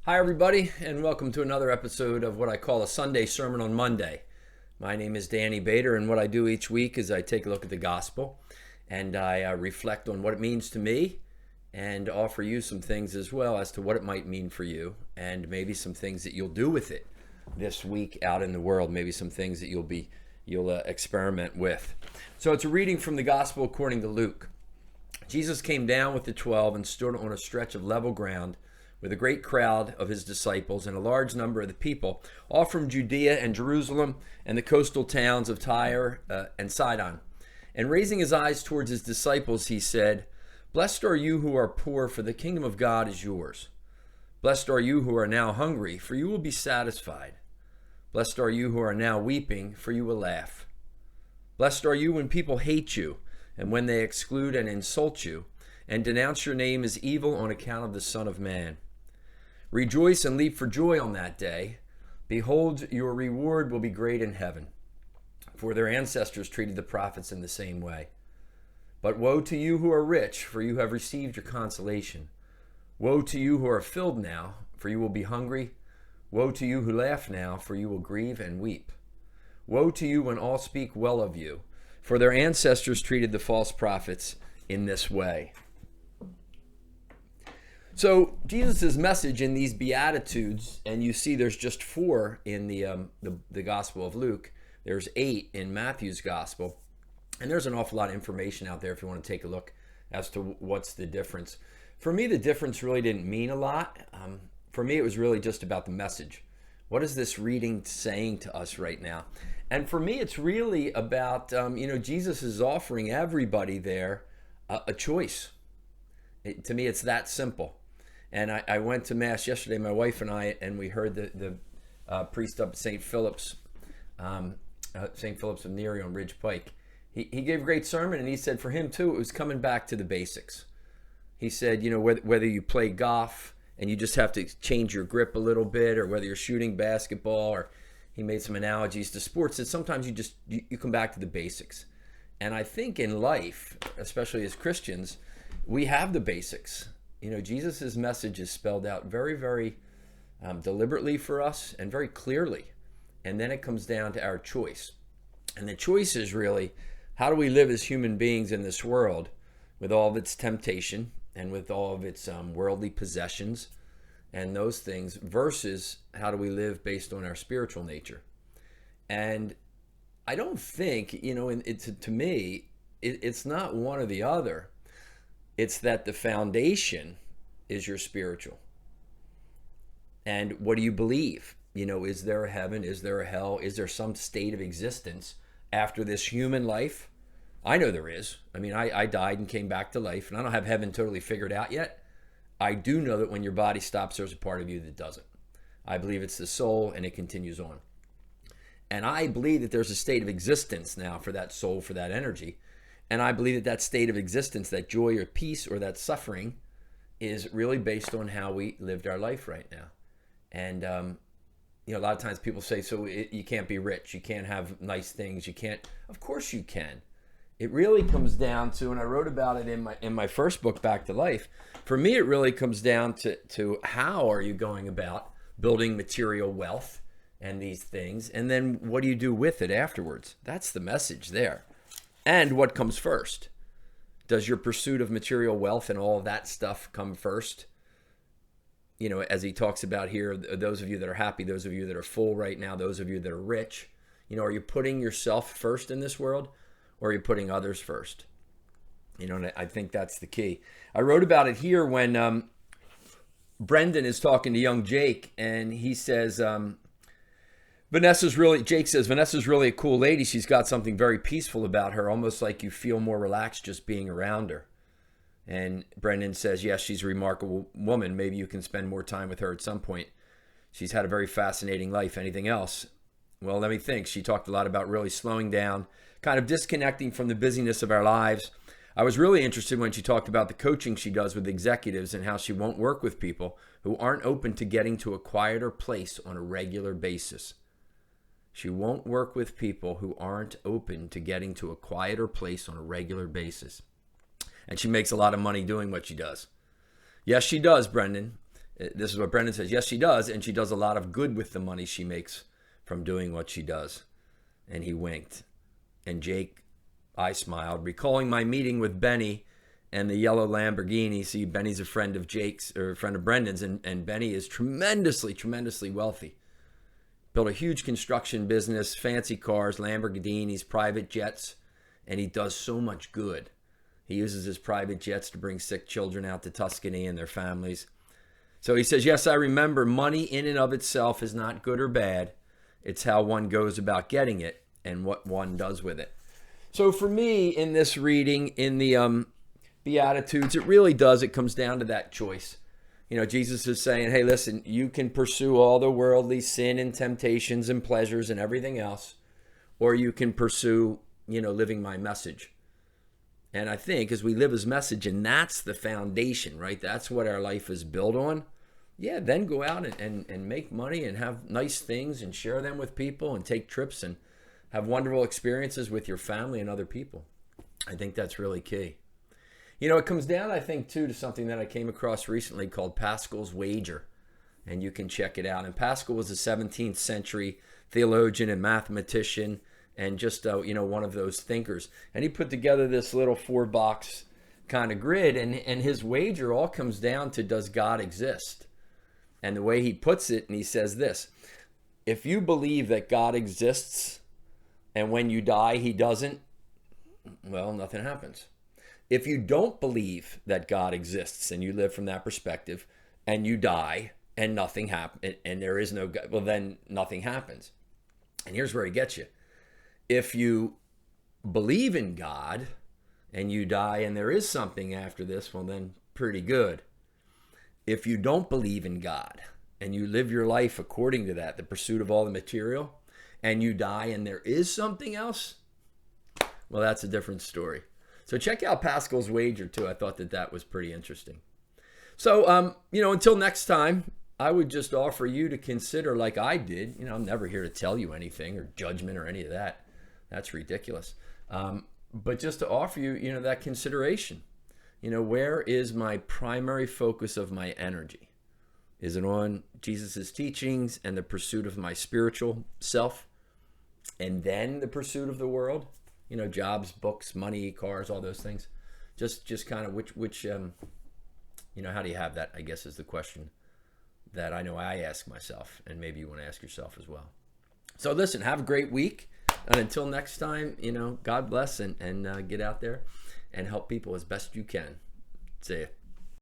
Hi, everybody, and welcome to another episode of what I call a Sunday Sermon on Monday. My name is Danny Bader, and what I do each week is I take a look at the gospel and I reflect on what it means to me and offer you some things as well as to what it might mean for you and maybe some things that you'll do with it this week out in the world, maybe some things that you'll experiment with. So it's a reading from the gospel according to Luke. Jesus came down with the 12 and stood on a stretch of level ground with a great crowd of his disciples and a large number of the people, all from Judea and Jerusalem and the coastal towns of Tyre and Sidon. And raising his eyes towards his disciples, he said, "Blessed are you who are poor, for the kingdom of God is yours. Blessed are you who are now hungry, for you will be satisfied. Blessed are you who are now weeping, for you will laugh. Blessed are you when people hate you, and when they exclude and insult you, and denounce your name as evil on account of the Son of Man. Rejoice and leap for joy on that day. Behold, your reward will be great in heaven, for their ancestors treated the prophets in the same way. But woe to you who are rich, for you have received your consolation. Woe to you who are filled now, for you will be hungry. Woe to you who laugh now, for you will grieve and weep. Woe to you when all speak well of you, for their ancestors treated the false prophets in this way." So Jesus' message in these Beatitudes, and you see there's just 4 in the Gospel of Luke. There's 8 in Matthew's Gospel. And there's an awful lot of information out there if you want to take a look as to what's the difference. For me, the difference really didn't mean a lot. For me, it was really just about the message. What is this reading saying to us right now? And for me, it's really about, Jesus is offering everybody there a choice. To me, it's that simple. And I went to Mass yesterday, my wife and I, and we heard the priest up at St. Philip's of Neri on Ridge Pike. He gave a great sermon, and he said for him, too, it was coming back to the basics. He said, whether you play golf and you just have to change your grip a little bit, or whether you're shooting basketball, or he made some analogies to sports, that sometimes you come back to the basics. And I think in life, especially as Christians, we have the basics. Jesus' message is spelled out very, very deliberately for us and very clearly. And then it comes down to our choice. And the choice is really, how do we live as human beings in this world with all of its temptation and with all of its worldly possessions and those things, versus how do we live based on our spiritual nature? And I don't think, to me, it's not one or the other. It's that the foundation is your spiritual. And what do you believe? Is there a heaven? Is there a hell? Is there some state of existence after this human life? I know there is. I died and came back to life, and I don't have heaven totally figured out yet. I do know that when your body stops, there's a part of you that doesn't. I believe it's the soul, and it continues on. And I believe that there's a state of existence now for that soul, for that energy. And I believe that state of existence, that joy or peace or that suffering, is really based on how we lived our life right now. And, a lot of times people say, you can't be rich, you can't have nice things, you can't. Of course you can. It really comes down to, and I wrote about it in my first book, Back to Life. For me, it really comes down to how are you going about building material wealth and these things, and then what do you do with it afterwards? That's the message there. And what comes first? Does your pursuit of material wealth and all of that stuff come first? As he talks about here, those of you that are happy, those of you that are full right now, those of you that are rich, are you putting yourself first in this world, or are you putting others first? And I think that's the key. I wrote about it here when Brendan is talking to young Jake, and he says, Jake says, Vanessa's really a cool lady. She's got something very peaceful about her, almost like you feel more relaxed just being around her. And Brendan says, yes, she's a remarkable woman. Maybe you can spend more time with her at some point. She's had a very fascinating life. Anything else? Well, let me think. She talked a lot about really slowing down, kind of disconnecting from the busyness of our lives. I was really interested when she talked about the coaching she does with executives and how she won't work with people who aren't open to getting to a quieter place on a regular basis. She won't work with people who aren't open to getting to a quieter place on a regular basis. And she makes a lot of money doing what she does. Yes, she does, Brendan. This is what Brendan says. Yes, she does, and she does a lot of good with the money she makes from doing what she does. And he winked. And Jake, I smiled, recalling my meeting with Benny and the yellow Lamborghini. See, Benny's a friend of Jake's, or a friend of Brendan's, and Benny is tremendously, tremendously wealthy. Built a huge construction business, fancy cars, Lamborghinis, private jets, and he does so much good. He uses his private jets to bring sick children out to Tuscany and their families. So he says, yes, I remember money in and of itself is not good or bad. It's how one goes about getting it and what one does with it. So for me, in this reading, in the Beatitudes, it comes down to that choice. You know, Jesus is saying, hey, listen, you can pursue all the worldly sin and temptations and pleasures and everything else, or you can pursue, living my message. And I think as we live his message, and that's the foundation, right? That's what our life is built on. Yeah, then go out and make money and have nice things and share them with people and take trips and have wonderful experiences with your family and other people. I think that's really key. It comes down, I think, too, to something that I came across recently called Pascal's wager. And you can check it out. And Pascal was a 17th century theologian and mathematician and just, one of those thinkers. And he put together this little 4-box kind of grid. And his wager all comes down to, does God exist? And the way he puts it, and he says this: if you believe that God exists and when you die he doesn't, well, nothing happens. If you don't believe that God exists and you live from that perspective and you die and nothing happens and there is no God, well, then nothing happens. And here's where he gets you. If you believe in God and you die and there is something after this, well, then pretty good. If you don't believe in God and you live your life according to that, the pursuit of all the material, and you die and there is something else, well, that's a different story. So check out Pascal's wager too. I thought that was pretty interesting. So, until next time, I would just offer you to consider, like I did. I'm never here to tell you anything or judgment or any of that. That's ridiculous. But just to offer you, that consideration. Where is my primary focus of my energy? Is it on Jesus's teachings and the pursuit of my spiritual self, and then the pursuit of the world? Jobs, books, money, cars, all those things. Just kind of which how do you have that, I guess, is the question that I know I ask myself, and maybe you want to ask yourself as well. So listen, have a great week. And until next time, God bless and get out there and help people as best you can. See ya.